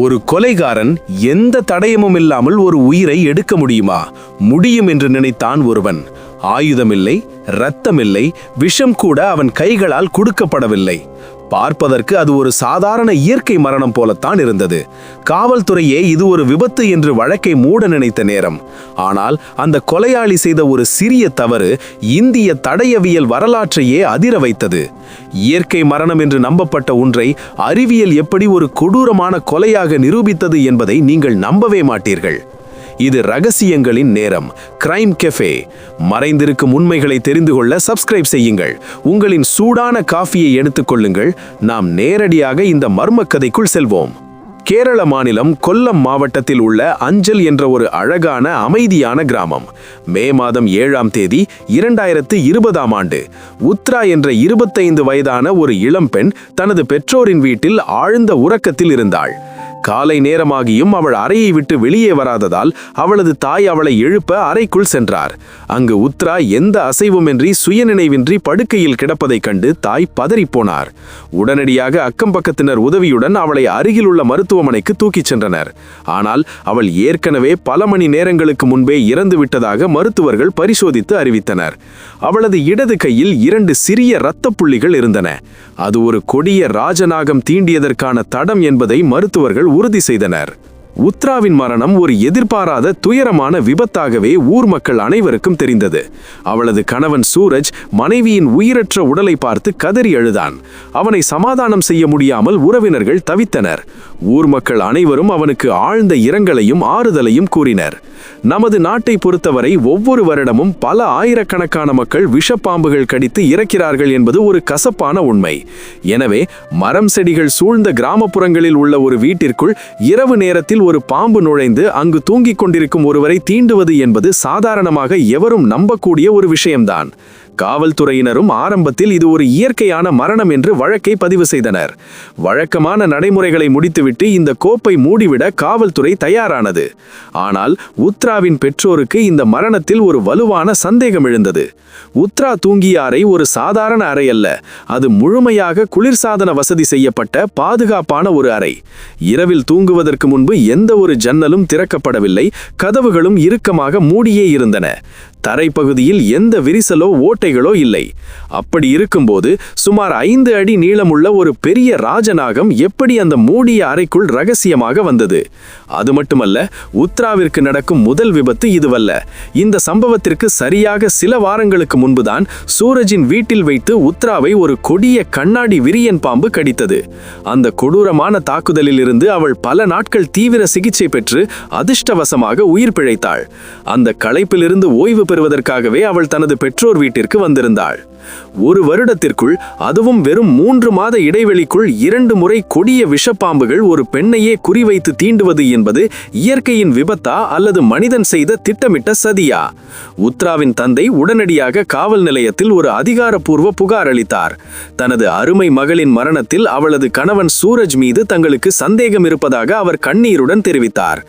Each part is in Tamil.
ஒரு கொலைகாரன் எந்த தடயமும் இல்லாமல் ஒரு உயிரை எடுக்க முடியுமா? முடியும் என்று நினைத்தான் ஒருவன். ஆயுதமில்லை, இரத்தமில்லை, விஷம் கூட அவன் கைகளால் கொடுக்கப்படவில்லை. பார்ப்பதற்கு அது ஒரு சாதாரண இயற்கை மரணம் போலத்தான் இருந்தது. காவல்துறையே இது ஒரு விபத்து என்று வழக்கை மூட நினைத்த நேரம். ஆனால் அந்த கொலையாளி செய்த ஒரு சிறிய தவறு இந்திய தடயவியல் வரலாற்றையே அதிர வைத்தது. இயற்கை மரணம் என்று நம்பப்பட்ட ஒன்றை அறிவியல் எப்படி ஒரு கொடூரமான கொலையாக நிரூபித்தது என்பதை நீங்கள் நம்பவே மாட்டீர்கள். இது ரகசியங்களின் நேரம். Crime cafe. மறைந்திருக்கும் உண்மைகளை தெரிந்து கொள்ள சப்ஸ்கிரைப் செய்யுங்கள். உங்களின் சூடான காஃபியை எடுத்துக்கொள்ளுங்கள். நாம் நேரடியாக இந்த மர்ம கதைக்குள் செல்வோம். கேரள மாநிலம் கொல்லம் மாவட்டத்தில் உள்ள அஞ்சல் என்ற ஒரு அழகான அமைதியான கிராமம். மே மாதம் 7ஆம் தேதி 2020ஆம் ஆண்டு உத்ரா என்ற 25 வயதான ஒரு இளம்பெண் தனது பெற்றோரின் வீட்டில் ஆழ்ந்த உறக்கத்தில் இருந்தாள். காலை நேரமாகியும் அவள் அறையை விட்டு வெளியே வராததால் அவளது தாய் அவளை எழுப்ப அறைக்குள் சென்றார். அங்கு உத்ரா எந்த அசைவுமின்றி சுயநினைவின்றி படுக்கையில் கிடப்பதைக் கண்டு தாய் பதறிப்போனார். உடனடியாக அக்கம் பக்கத்தினர் உதவியுடன் அவளை அருகிலுள்ள மருத்துவமனைக்கு தூக்கிச் சென்றனர். ஆனால் அவள் ஏற்கனவே பல மணி நேரங்களுக்கு முன்பே இறந்து விட்டதாக மருத்துவர்கள் பரிசோதித்து அறிவித்தனர். அவளது இடது கையில் 2 சிறிய இரத்தப் புள்ளிகள் இருந்தன. அது ஒரு கொடிய ராஜநாகம் தீண்டியதற்கான தடம் என்பதை மருத்துவர்கள் உறுதி செய்தனர். உத்ராவின் மரணம் ஒரு எதிர்பாராத துயரமான விபத்தாகவே ஊர் மக்கள் அனைவருக்கும் தெரிந்தது. அவளது கணவன் சூரஜ் மனைவியின் உயிரற்ற உடலை பார்த்து கதறி அழுதான். அவனை சமாதானம் செய்ய முடியாமல் உறவினர்கள் தவித்தனர். ஊர் மக்கள் அனைவரும் அவனுக்கு ஆழ்ந்த இரங்கலையும் ஆறுதலையும் கூறினர். நமது நாட்டை பொறுத்தவரை ஒவ்வொரு வருடமும் பல ஆயிரக்கணக்கான மக்கள் விஷப்பாம்புகள் கடித்து இறக்கிறார்கள் என்பது ஒரு கசப்பான உண்மை. எனவே மரம் செடிகள் சூழ்ந்த கிராமப்புறங்களில் உள்ள ஒரு வீட்டிற்குள் இரவு நேரத்தில் ஒரு பாம்பு நுழைந்து அங்கு தூங்கிக் கொண்டிருக்கும் ஒருவரை தீண்டுவது என்பது சாதாரணமாக எவரும் நம்பக்கூடிய ஒரு விஷயம்தான். காவல்துறையினரும் ஆரம்பத்தில் இது ஒரு இயற்கையான மரணம் என்று வழக்கை பதிவு செய்தனர். வழக்கமான நடைமுறைகளை முடித்துவிட்டு இந்த கோப்பை மூடிவிட காவல்துறை தயாரானது. ஆனால் உத்ராவின் பெற்றோருக்கு இந்த மரணத்தில் ஒரு வலுவான சந்தேகம் எழுந்தது. உத்ரா தூங்கிய அறை ஒரு சாதாரண அறை அல்ல. அது முழுமையாக குளிர்சாதன வசதி செய்யப்பட்ட பாதுகாப்பான ஒரு அறை. இரவில் தூங்குவதற்கு முன்பு எந்த ஒரு ஜன்னலும் திறக்கப்படவில்லை. கதவுகளும் இறுக்கமாக மூடியே இருந்தன. தரைப்பகுதியில் எந்த விரிசலோ ஓட்டைகளோ இல்லை. அப்படி இருக்கும்போது சுமார் 5 அடி நீளமுள்ள ஒரு பெரிய ராஜநாகம் எப்படி அந்த மூடிய அறைக்குள் ரகசியமாக வந்தது? அது மட்டுமல்ல, உத்ராவிற்கு நடக்கும் முதல் விபத்து இதுவல்ல. இந்த சம்பவத்திற்கு சரியாக சில வாரங்களுக்கு முன்புதான் சூரஜின் வீட்டில் வைத்து உத்ராவை ஒரு கொடிய கண்ணாடி விரியன் பாம்பு கடித்தது. அந்த கொடூரமான தாக்குதலில் இருந்து அவள் பல நாட்கள் தீவிர சிகிச்சை பெற்று அதிர்ஷ்டவசமாக உயிர் பிழைத்தாள். அந்த களைப்பிலிருந்து ஓய்வு பெறுவதற்காகவே அவள் தனது பெற்றோர் வீட்டிற்கு வந்திருந்தாள். ஒரு வருடத்திற்குள், அதுவும் வெறும் 3 மாத இடைவெளிக்குள் 2 முறை கொடிய விஷப்பாம்புகள் ஒரு பெண்ணையே குறிவைத்து தீண்டுவது என்பது இயற்கையின் விபத்தா அல்லது மனிதன் செய்த திட்டமிட்ட சதியா? உத்ராவின் தந்தை உடனடியாக காவல் நிலையத்தில் ஒரு அதிகாரப்பூர்வ புகார் அளித்தார். தனது அருமை மகளின் மரணத்தில் அவளது கணவன் சூரஜ் மீது தங்களுக்கு சந்தேகம் இருப்பதாக அவர் கண்ணீருடன் தெரிவித்தார்.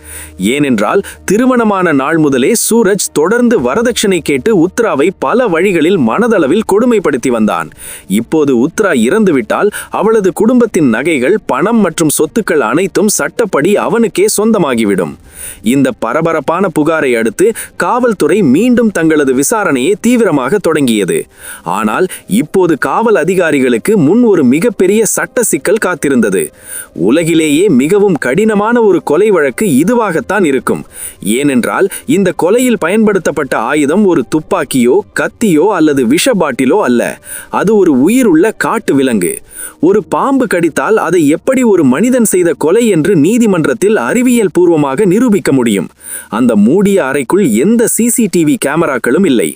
ஏனென்றால் திருமணமான நாள் முதலே சூரஜ் தொடர்ந்து வரதட்சணை கேட்டு உத்ராவை பல வழிகளில் மனதளவில் கொடுமைப்படுத்தி வந்தான். இப்போது உத்ரா இறந்துவிட்டால் அவளது குடும்பத்தின் நகைகள், பணம் மற்றும் சொத்துக்கள் அனைத்தும் சட்டப்படி அவனுக்கே சொந்தமாகிவிடும். இந்த பரபரப்பான புகாரை அடுத்து காவல்துறை மீண்டும் தங்களது விசாரணையை தீவிரமாக தொடங்கியது. ஆனால் இப்போது காவல் அதிகாரிகளுக்கு முன் ஒரு மிகப்பெரிய சட்ட சிக்கல் காத்திருந்தது. உலகிலேயே மிகவும் கடினமான ஒரு கொலை வழக்கு இதுவாகத்தான் இருக்கும். ஏனென்றால் இந்த கொலையில் பயன்படுத்தப்பட்ட ஆயுதம் ஒரு துப்பாக்கியோ, கத்தியோ அல்லது விஷ பாட்டிலோ அல்ல. அது ஒரு உயிருள்ள காட்டு விலங்கு. ஒரு பாம்பு கடித்தால் அதை எப்படி ஒரு மனிதன் செய்த கொலை என்று நீதிமன்றத்தில் அறிவியல் பூர்வமாக நிரூபிக்க முடியும்? அந்த மூடிய அறைக்குள் எந்த சிசிடிவி கேமராக்களும் இல்லை.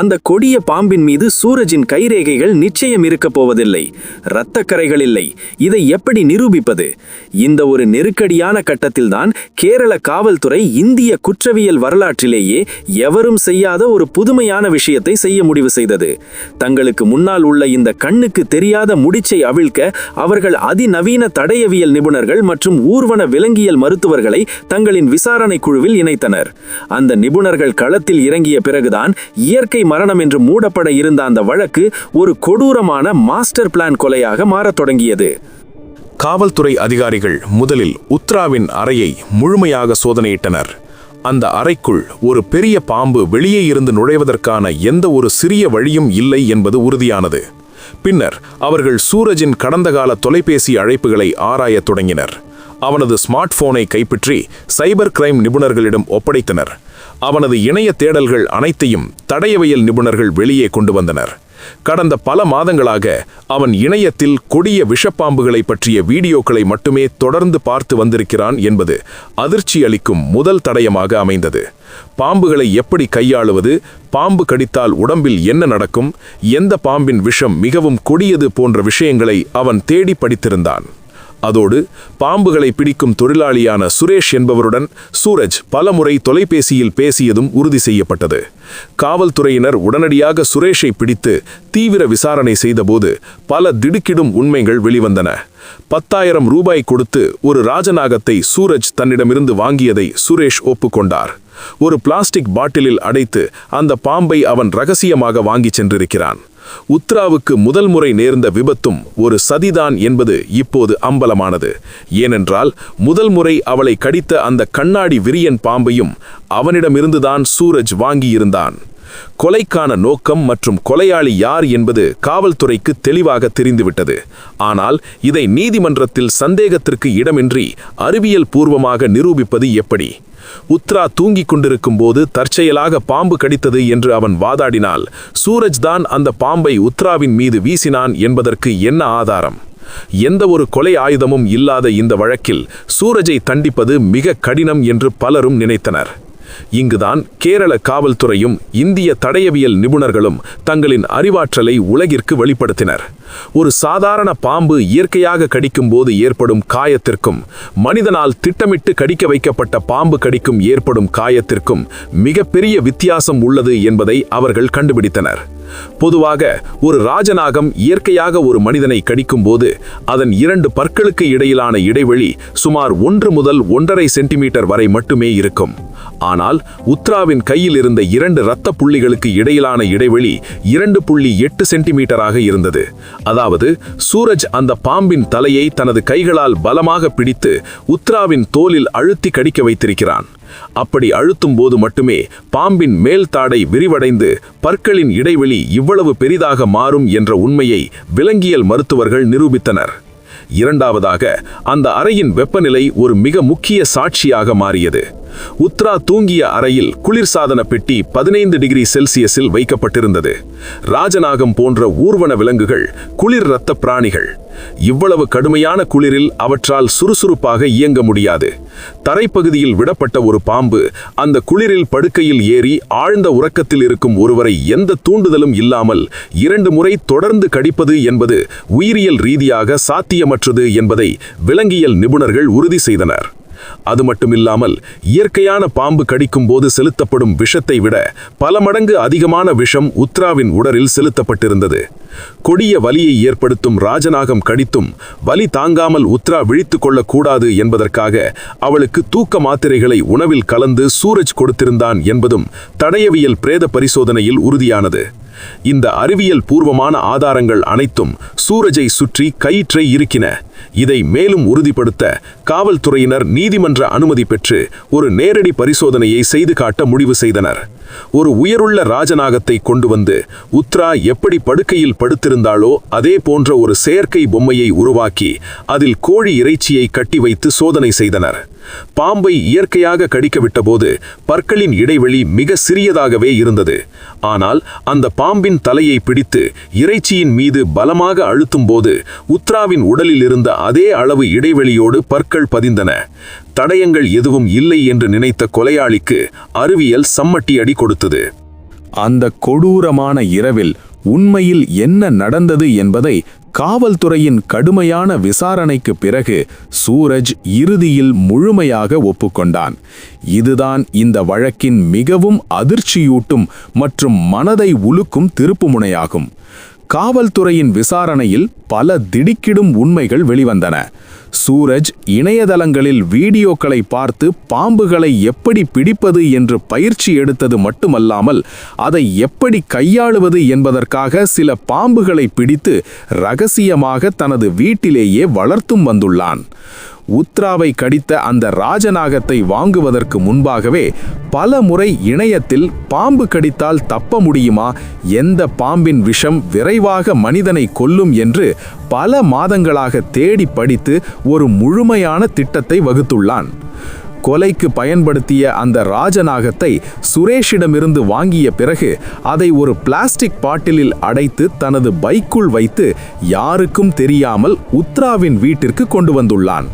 அந்த கொடிய பாம்பின் மீது சூரஜின் கைரேகைகள் நிச்சயம் இருக்கப் போவதில்லை. இரத்தக்கரைகள் இல்லை. இதை எப்படி நிரூபிப்பது? இந்த ஒரு நெருக்கடியான கட்டத்தில்தான் கேரள காவல்துறை இந்திய குற்றவியல் வரலாற்றிலேயே எவரும் செய்யாத ஒரு புதுமையான விஷயத்தை செய்ய முடிவு செய்தது. தங்களுக்கு முன்னால் உள்ள இந்த கண்ணுக்கு தெரியாத முடிச்சை அவிழ்க்க அவர்கள் அதிநவீன தடயவியல் நிபுணர்கள் மற்றும் ஊர்வன விலங்கியல் மருத்துவர்களை தங்களின் விசாரணை குழுவில் இணைத்தனர். அந்த நிபுணர்கள் களத்தில் இறங்கிய பிறகுதான் இயற்கை மரணம் என்று மூடப்பட இருந்த அந்த வழக்கு ஒரு கொடூரமான மாஸ்டர் பிளான் கொலையாக மாறத் தொடங்கியது. காவல்துறை அதிகாரிகள் முதலில் உத்ராவின் அறையை முழுமையாக சோதனையிட்டனர். அந்த அறைக்குள் ஒரு பெரிய பாம்பு வெளியே இருந்து நுழைவதற்கான எந்த ஒரு சிறிய வழியும் இல்லை என்பது உறுதியானது. பின்னர் அவர்கள் சூரஜின் கடந்த கால தொலைபேசி அழைப்புகளை ஆராயத் தொடங்கினர். அவனது ஸ்மார்ட் போனை கைப்பற்றி சைபர் கிரைம் நிபுணர்களிடம் ஒப்படைத்தனர். அவனது இணைய தேடல்கள் அனைத்தையும் தடயவியல் நிபுணர்கள் வெளியே கொண்டு வந்தனர். கடந்த பல மாதங்களாக அவன் இணையத்தில் கொடிய விஷப்பாம்புகளை பற்றிய வீடியோக்களை மட்டுமே தொடர்ந்து பார்த்து வந்திருக்கிறான் என்பது அதிர்ச்சி அளிக்கும் முதல் தடயமாக அமைந்தது. பாம்புகளை எப்படி கையாளுவது, பாம்பு கடித்தால் உடம்பில் என்ன நடக்கும், எந்த பாம்பின் விஷம் மிகவும் கொடியது போன்ற விஷயங்களை அவன் தேடி படித்திருந்தான். அதோடு பாம்புகளை பிடிக்கும் தொழிலாளியான சுரேஷ் என்பவருடன் சூரஜ் பலமுறை தொலைபேசியில் பேசியதும் உறுதி செய்யப்பட்டது. காவல்துறையினர் உடனடியாக சுரேஷை பிடித்து தீவிர விசாரணை செய்தபோது பல திடுக்கிடும் உண்மைகள் வெளிவந்தன. 10,000 ரூபாய் கொடுத்து ஒரு ராஜநாகத்தை சூரஜ் தன்னிடமிருந்து வாங்கியதை சுரேஷ் ஒப்புக்கொண்டார். ஒரு பிளாஸ்டிக் பாட்டிலில் அடைத்து அந்த பாம்பை அவன் ரகசியமாக வாங்கிச் சென்றிருக்கிறான். உத்ராவுக்கு முதல் முறை நேர்ந்த விபத்தும் ஒரு சதிதான் என்பது இப்போது அம்பலமானது. ஏனென்றால் முதல் முறை அவளை கடித்த அந்த கண்ணாடி விரியன் பாம்பையும் அவனிடமிருந்துதான் சூரஜ் வாங்கியிருந்தான். கொலைக்கான நோக்கம் மற்றும் கொலையாளி யார் என்பது காவல்துறைக்கு தெளிவாக தெரிந்துவிட்டது. ஆனால் இதை நீதிமன்றத்தில் சந்தேகத்திற்கு இடமின்றி அறிவியல் பூர்வமாக நிரூபிப்பது எப்படி? உத்ரா தூங்கிக் கொண்டிருக்கும் போது தற்செயலாக பாம்பு கடித்தது என்று அவன் வாதாடினால் சூரஜ் தான் அந்த பாம்பை உத்ராவின் மீது வீசினான் என்பதற்கு என்ன ஆதாரம்? எந்த ஒரு கொலை ஆயுதமும் இல்லாத இந்த வழக்கில் சூரஜை தண்டிப்பது மிக கடினம் என்று பலரும் நினைத்தனர். இங்குதான் கேரள காவல்துறையும் இந்திய தடயவியல் நிபுணர்களும் தங்களின் அறிவாற்றலை உலகிற்கு வெளிப்படுத்தினர். ஒரு சாதாரண பாம்பு இயற்கையாக கடிக்கும் போது ஏற்படும் காயத்திற்கும் மனிதனால் திட்டமிட்டு கடிக்க வைக்கப்பட்ட பாம்பு கடிக்கும் ஏற்படும் காயத்திற்கும் மிகப்பெரிய வித்தியாசம் உள்ளது என்பதை அவர்கள் கண்டுபிடித்தனர். பொதுவாக ஒரு ராஜநாகம் இயற்கையாக ஒரு மனிதனை கடிக்கும் போது அதன் 2 பற்களுக்கு இடையிலான இடைவெளி சுமார் 1 முதல் 1.5 சென்டிமீட்டர் வரை மட்டுமே இருக்கும். ஆனால் உத்ராவின் கையில் இருந்த 2 இரத்த புள்ளிகளுக்கு இடையிலான இடைவெளி 2.8 சென்டிமீட்டராக இருந்தது. அதாவது சூரஜ் அந்த பாம்பின் தலையை தனது கைகளால் பலமாக பிடித்து உத்ராவின் தோலில் அழுத்தி கடிக்க வைத்திருக்கிறான். அப்படி அழுத்தும் போது மட்டுமே பாம்பின் மேல் தாடை விரிவடைந்து பற்களின் இடைவெளி இவ்வளவு பெரிதாக மாறும் என்ற உண்மையை விலங்கியல் மருத்துவர்கள் நிரூபித்தனர். இரண்டாவதாக, அந்த அறையின் வெப்பநிலை ஒரு மிக முக்கிய சாட்சியாக மாறியது. உத்ரா தூங்கிய அறையில் குளிர்சாதன பெட்டி 15 டிகிரி செல்சியஸில் வைக்கப்பட்டிருந்தது. ராஜநாகம் போன்ற ஊர்வன விலங்குகள் குளிர் இரத்த பிராணிகள். இவ்வளவு கடுமையான குளிரில் அவற்றால் சுறுசுறுப்பாக இயங்க முடியாது. தரைப்பகுதியில் விடப்பட்ட ஒரு பாம்பு அந்த குளிரில் படுக்கையில் ஏறி ஆழ்ந்த உறக்கத்தில் இருக்கும் ஒருவரை எந்த தூண்டுதலும் இல்லாமல் 2 முறை தொடர்ந்து கடிப்பது என்பது உயிரியல் ரீதியாக சாத்தியமற்றது என்பதை விலங்கியல் நிபுணர்கள் உறுதி செய்தனர். அது மட்டுமில்லாமல் இயற்கையான பாம்பு கடிக்கும் போது செலுத்தப்படும் விஷத்தை விட பல மடங்கு அதிகமான விஷம் உத்ராவின் உடலில் செலுத்தப்பட்டிருந்தது. கொடிய வலியை ஏற்படுத்தும் ராஜநாகம் கடித்தும் வலி தாங்காமல் உத்ரா விழித்து கொள்ளக்கூடாது என்பதற்காக அவளுக்கு தூக்க மாத்திரைகளை உணவில் கலந்து சூரஜ் கொடுத்திருந்தான் என்பதும் தடயவியல் பிரேத பரிசோதனையில் உறுதியானது. இந்த அறிவியல் பூர்வமான ஆதாரங்கள் அனைத்தும் சூரஜை சுற்றி கயிற்றை இருக்கின. இதை மேலும் உறுதிப்படுத்த காவல்துறையினர் நீதிமன்ற அனுமதி பெற்று ஒரு நேரடி பரிசோதனையை செய்து காட்ட முடிவு செய்தனர். ஒரு உயிருள்ள ராஜநாகத்தை கொண்டு வந்து உத்ரா எப்படி படுக்கையில் படுத்திருந்தாளோ அதே போன்ற ஒரு செயற்கை பொம்மையை உருவாக்கி அதில் கோழி இறைச்சியை கட்டி வைத்து சோதனை செய்தனர். பாம்பை இயற்கையாக கடிக்கவிட்ட போது பற்களின் இடைவெளி மிக சிறியதாகவே இருந்தது. ஆனால் அந்த பாம்பின் தலையை பிடித்து இறைச்சியின் மீது பலமாக அழுத்தும் போது உத்ராவின் உடலில் இருந்த அதே அளவு இடைவெளியோடு பற்கள் பதிந்தன. தடயங்கள் எதுவும் இல்லை என்று நினைத்த கொலையாளிக்கு அறிவியல் சம்மட்டி அடி கொடுத்தது. அந்த கொடூரமான இரவில் உண்மையில் என்ன நடந்தது என்பதை காவல்துறையின் கடுமையான விசாரணைக்கு பிறகு சூரஜ் இறுதியில் முழுமையாக ஒப்புக்கொண்டான். இதுதான் இந்த வழக்கின் மிகவும் அதிர்ச்சியூட்டும் மற்றும் மனதை உலுக்கும் திருப்புமுனையாகும். காவல்துறையின் விசாரணையில் பல திடுக்கிடும் உண்மைகள் வெளிவந்தன. சூரஜ் இணையதளங்களில் வீடியோக்களை பார்த்து பாம்புகளை எப்படி பிடிப்பது என்று பயிற்சி எடுத்தது மட்டுமல்லாமல் அதை எப்படி கையாளுவது என்பதற்காக சில பாம்புகளை பிடித்து ரகசியமாக தனது வீட்டிலேயே வளர்த்தும் வந்துள்ளான். உத்ராவை கடித்த அந்த ராஜநாகத்தை வாங்குவதற்கு முன்பாகவே பல முறை இணையத்தில் பாம்பு கடித்தால் தப்ப முடியுமா, எந்த பாம்பின் விஷம் விரைவாக மனிதனை கொல்லும் என்று பல மாதங்களாக தேடி படித்து ஒரு முழுமையான திட்டத்தை வகுத்துள்ளான். கொலைக்கு பயன்படுத்திய அந்த ராஜநாகத்தை சுரேஷிடமிருந்து வாங்கிய பிறகு அதை ஒரு பிளாஸ்டிக் பாட்டிலில் அடைத்து தனது பைக்குள் வைத்து யாருக்கும் தெரியாமல் உத்ராவின் வீட்டிற்கு கொண்டு வந்துள்ளான்.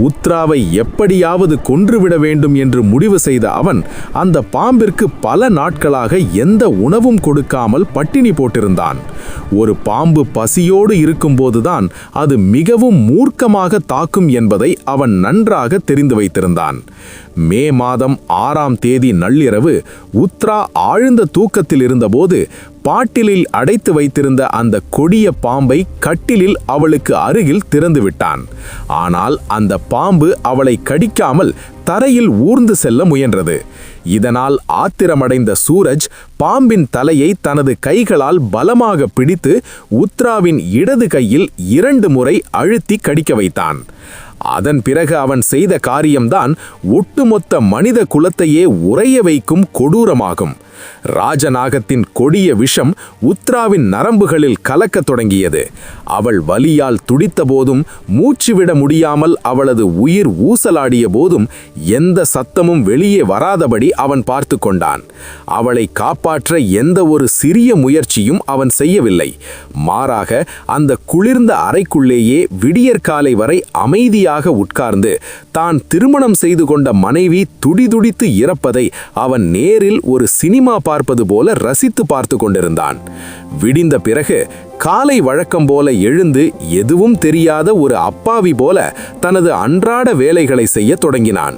உத்ராவை எப்படியாவது கொன்றுவிட வேண்டும் என்று முடிவு செய்த அவன் அந்த பாம்பிற்கு பல நாட்களாக எந்த உணவும் கொடுக்காமல் பட்டினி போட்டிருந்தான். ஒரு பாம்பு பசியோடு இருக்கும்போதுதான் அது மிகவும் மூர்க்கமாக தாக்கும் என்பதை அவன் நன்றாக தெரிந்து வைத்திருந்தான். மே மாதம் 6ஆம் தேதி நள்ளிரவு உத்ரா ஆழ்ந்த தூக்கத்தில் இருந்தபோது பாட்டிலில் அடைத்து வைத்திருந்த அந்த கொடிய பாம்பை கட்டிலில் அவளுக்கு அருகில் திறந்து விட்டான். ஆனால் அந்த பாம்பு அவளை கடிக்காமல் தரையில் ஊர்ந்து செல்ல முயன்றது. இதனால் ஆத்திரமடைந்த சூரஜ் பாம்பின் தலையை தனது கைகளால் பலமாக பிடித்து உத்ராவின் இடது கையில் 2 முறை அழுத்தி கடிக்க வைத்தான். அதன் பிறகு அவன் செய்த காரியம்தான் ஒட்டுமொத்த மனித குலத்தையே உறைய வைக்கும் கொடூரமாகும். ராஜநாகத்தின் கொடிய விஷம் உத்ராவின் நரம்புகளில் கலக்கத் தொடங்கியது. அவள் வலியால் துடித்த போதும், மூச்சுவிட முடியாமல் அவளது உயிர் ஊசலாடிய போதும் எந்த சத்தமும் வெளியே வராதபடி அவன் பார்த்து கொண்டான். அவளை காப்பாற்ற எந்த ஒரு சிறிய முயற்சியும் அவன் செய்யவில்லை. மாறாக அந்த குளிர்ந்த அறைக்குள்ளேயே விடியற்காலை வரை அமைதியாக உட்கார்ந்து தான் திருமணம் செய்து கொண்ட மனைவி துடிதுடித்து இறப்பதை அவன் நேரில் ஒரு சினிமா பார்ப்பது போல ரசித்து பார்த்து கொண்டிருந்தான். விடிந்த பிறகு காலை வழக்கம் போல எழுந்து எதுவும் தெரியாத ஒரு அப்பாவி போல தனது அன்றாட வேலைகளை செய்ய தொடங்கினான்.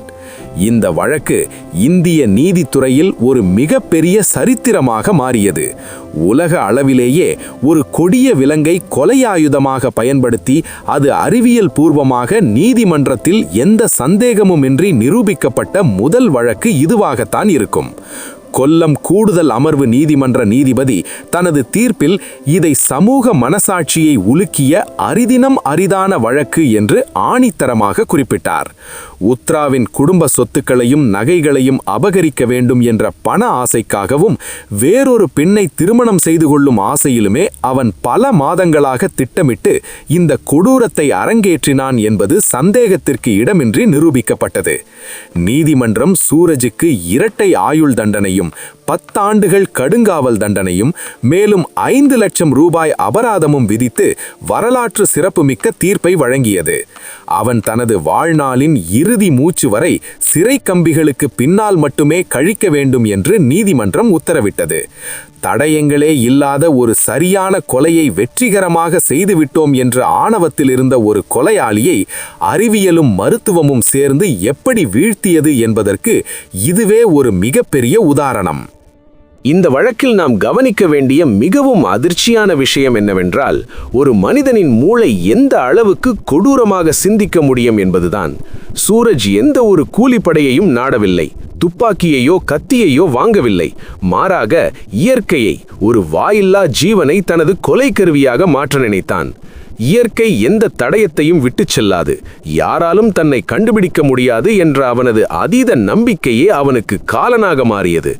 இந்த வழக்கு இந்திய நீதித்துறையில் ஒரு மிகப்பெரிய சரித்திரமாக மாறியது. உலக அளவிலேயே ஒரு கொடிய விலங்கை கொலையாயுதமாக பயன்படுத்தி அது அறிவியல் பூர்வமாக நீதிமன்றத்தில் எந்த சந்தேகமுமின்றி நிரூபிக்கப்பட்ட முதல் வழக்கு இதுவாகத்தான் இருக்கும். கொல்லம் கூடுதல் அமர்வு நீதிமன்ற நீதிபதி தனது தீர்ப்பில் இதை சமூக மனசாட்சியை உலுக்கிய அரிதினம் அரிதான வழக்கு என்று ஆணித்தரமாக குறிப்பிட்டார். உத்ராவின் குடும்ப சொத்துக்களையும் நகைகளையும் அபகரிக்க வேண்டும் என்ற பண ஆசைக்காகவும் வேறொரு பெண்ணை திருமணம் செய்து கொள்ளும் ஆசையிலுமே அவன் பல மாதங்களாக திட்டமிட்டு இந்த கொடூரத்தை அரங்கேற்றினான் என்பது சந்தேகத்திற்கு இடமின்றி நிரூபிக்கப்பட்டது. நீதிமன்றம் சூரஜுக்கு இரட்டை ஆயுள் தண்டனையும் 10 ஆண்டுகள் கடுங்காவல் தண்டனையும் மேலும் 5 லட்சம் ரூபாய் அபராதமும் விதித்து வரலாற்று சிறப்புமிக்க தீர்ப்பை வழங்கியது. அவன் தனது வாழ்நாளின் இறுதி மூச்சு வரை சிறை கம்பிகளுக்கு பின்னால் மட்டுமே கழிக்க வேண்டும் என்று நீதிமன்றம் உத்தரவிட்டது. தடயங்களே இல்லாத ஒரு சரியான கொலையை வெற்றிகரமாக செய்துவிட்டோம் என்ற ஆணவத்தில் இருந்த ஒரு கொலையாளியை அறிவியலும் மருத்துவமும் சேர்ந்து எப்படி வீழ்த்தியது என்பதற்கு இதுவே ஒரு மிகப்பெரிய உதாரணம். இந்த வழக்கில் நாம் கவனிக்க வேண்டிய மிகவும் அதிர்ச்சியான விஷயம் என்னவென்றால், ஒரு மனிதனின் மூளை எந்த அளவுக்கு கொடூரமாக சிந்திக்க முடியும் என்பதுதான். சூரஜ் எந்த ஒரு கூலிப்படையையும் நாடவில்லை, துப்பாக்கியையோ கத்தியையோ வாங்கவில்லை. மாறாக இயற்கையை, ஒரு வாயில்லா ஜீவனை தனது கொலை கருவியாக மாற்ற நினைத்தான். இயற்கை எந்த தடயத்தையும் விட்டுச் செல்லாது, யாராலும் தன்னை கண்டுபிடிக்க முடியாது என்ற அவனது அதீத நம்பிக்கையே அவனுக்கு காலனாக மாறியது.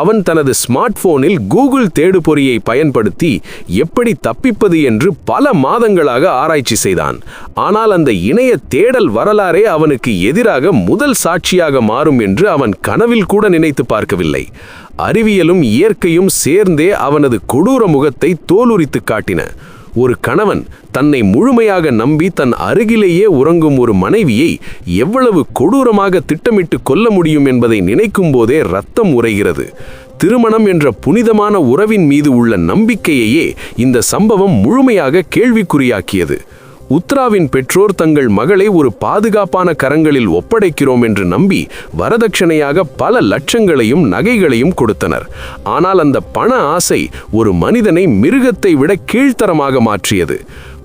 அவன் தனது ஸ்மார்ட் போனில் கூகுள் தேடுபொறியை பயன்படுத்தி எப்படி தப்பிப்பது என்று பல மாதங்களாக ஆராய்ச்சி செய்தான். ஆனால் அந்த இணைய தேடல் வரலாறே அவனுக்கு எதிராக முதல் சாட்சியாக மாறும் என்று அவன் கனவில் கூட நினைத்து பார்க்கவில்லை. அறிவியலும் இயற்கையும் சேர்ந்தே அவனது கொடூர முகத்தை தோலுரித்து காட்டின. ஒரு கணவன் தன்னை முழுமையாக நம்பி தன் அருகிலேயே உறங்கும் ஒரு மனைவியை எவ்வளவு கொடூரமாக திட்டமிட்டு கொல்ல முடியும் என்பதை நினைக்கும் போதே ரத்தம் உறைகிறது. திருமணம் என்ற புனிதமான உறவின் மீது உள்ள நம்பிக்கையையே இந்த சம்பவம் முழுமையாக கேள்விக்குறியாக்கியது. உத்ராவின் பெற்றோர் தங்கள் மகளை ஒரு பாதுகாப்பான கரங்களில் ஒப்படைக்கிறோம் என்று நம்பி வரதட்சணையாக பல லட்சங்களையும் நகைகளையும் கொடுத்தனர். ஆனால் அந்த பண ஆசை ஒரு மனிதனை மிருகத்தை விட கீழ்த்தரமாக மாற்றியது.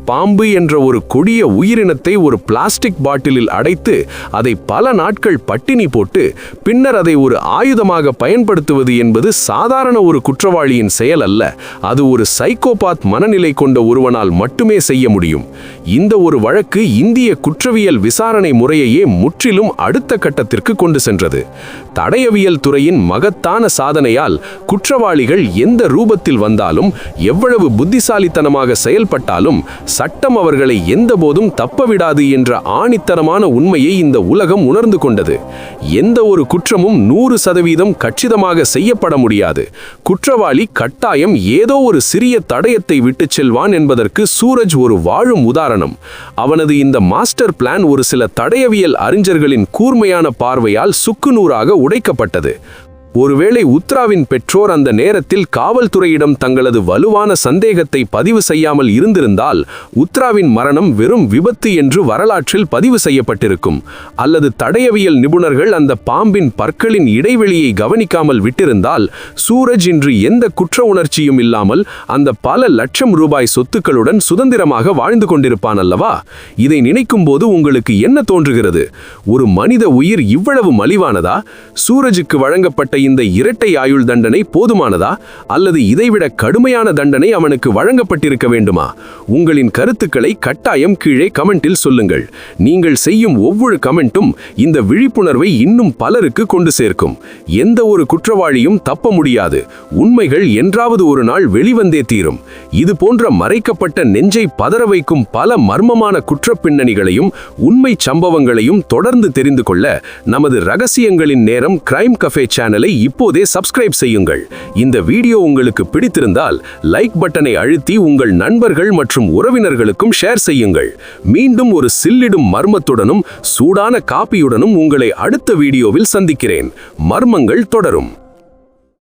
பாம்பு என்ற ஒரு கொடிய உயிரினத்தை ஒரு பிளாஸ்டிக் பாட்டிலில் அடைத்து அதை பல நாட்கள் பட்டினி போட்டு பின்னர் அதை ஒரு ஆயுதமாக பயன்படுத்துவது என்பது சாதாரண ஒரு குற்றவாளியின் செயல் அல்ல. அது ஒரு சைக்கோபாத் மனநிலை கொண்ட ஒருவனால் மட்டுமே செய்ய முடியும். இந்த ஒரு வழக்கு இந்திய குற்றவியல் விசாரணை முறையையே முற்றிலும் அடுத்த கட்டத்திற்கு கொண்டு சென்றது. தடயவியல் துறையின் மகத்தான சாதனையால் குற்றவாளிகள் எந்த ரூபத்தில் வந்தாலும், எவ்வளவு புத்திசாலித்தனமாக செயல்பட்டாலும் சட்டம் அவர்களை எந்தபோதும் தப்பவிடாது என்ற ஆணித்தரமான உண்மையை இந்த உலகம் உணர்ந்து கொண்டது. எந்த ஒரு குற்றமும் 100% கச்சிதமாக செய்யப்பட முடியாது. குற்றவாளி கட்டாயம் ஏதோ ஒரு சிறிய தடயத்தை விட்டுச் செல்வான் என்பதற்கு சூரஜ் ஒரு வாழும் உதாரணம். அவனது இந்த மாஸ்டர் பிளான் ஒரு சில தடயவியல் அறிஞர்களின் கூர்மையான பார்வையால் சுக்குநூறாக உடைக்கப்பட்டது. ஒருவேளை உத்ராவின் பெற்றோர் அந்த நேரத்தில் காவல்துறையிடம் தங்களது வலுவான சந்தேகத்தை பதிவு செய்யாமல் இருந்திருந்தால் உத்ராவின் மரணம் வெறும் விபத்து என்று வரலாற்றில் பதிவு செய்யப்பட்டிருக்கும். அல்லது தடயவியல் நிபுணர்கள் அந்த பாம்பின் பற்களின் இடைவெளியை கவனிக்காமல் விட்டிருந்தால் சூரஜ் இன்று எந்த குற்ற உணர்ச்சியும் இல்லாமல் அந்த பல லட்சம் ரூபாய் சொத்துக்களுடன் சுதந்திரமாக வாழ்ந்து கொண்டிருப்பான் அல்லவா? இதை நினைக்கும் போது உங்களுக்கு என்ன தோன்றுகிறது? ஒரு மனித உயிர் இவ்வளவு மலிவானதா? சூரஜுக்கு வழங்கப்பட்ட இந்த இரட்டை ஆயுள் தண்டனை போதுமானதா, அல்லது இதைவிட கடுமையான தண்டனை அவனுக்கு வழங்கப்பட்டிருக்க வேண்டுமா? உங்களின் கருத்துக்களை கட்டாயம் கீழே கமெண்டில் சொல்லுங்கள். நீங்கள் செய்யும் ஒவ்வொரு கமெண்ட்டும் இந்த விழிப்புணர்வை இன்னும் பலருக்கு கொண்டு சேர்க்கும். எந்த ஒரு குற்றவாளியும் தப்ப முடியாது. உண்மைகள் என்றாவது ஒரு நாள் வெளிவந்தே தீரும். இது போன்ற மறைக்கப்பட்ட நெஞ்சை பதற வைக்கும் பல மர்மமான குற்ற பின்னணிகளையும் உண்மை சம்பவங்களையும் தொடர்ந்து தெரிந்து கொள்ள நமது ரகசியங்களின் நேரம் கிரைம் கஃபே சேனலை இப்போதே சப்ஸ்கிரைப் செய்யுங்கள். இந்த வீடியோ உங்களுக்கு பிடித்திருந்தால் லைக் பட்டனை அழுத்தி உங்கள் நண்பர்கள் மற்றும் உறவினர்களுக்கும் ஷேர் செய்யுங்கள். மீண்டும் ஒரு சில்லிடும் மர்மத்துடனும் சூடான காப்பியுடனும் உங்களை அடுத்த வீடியோவில் சந்திக்கிறேன். மர்மங்கள் தொடரும்.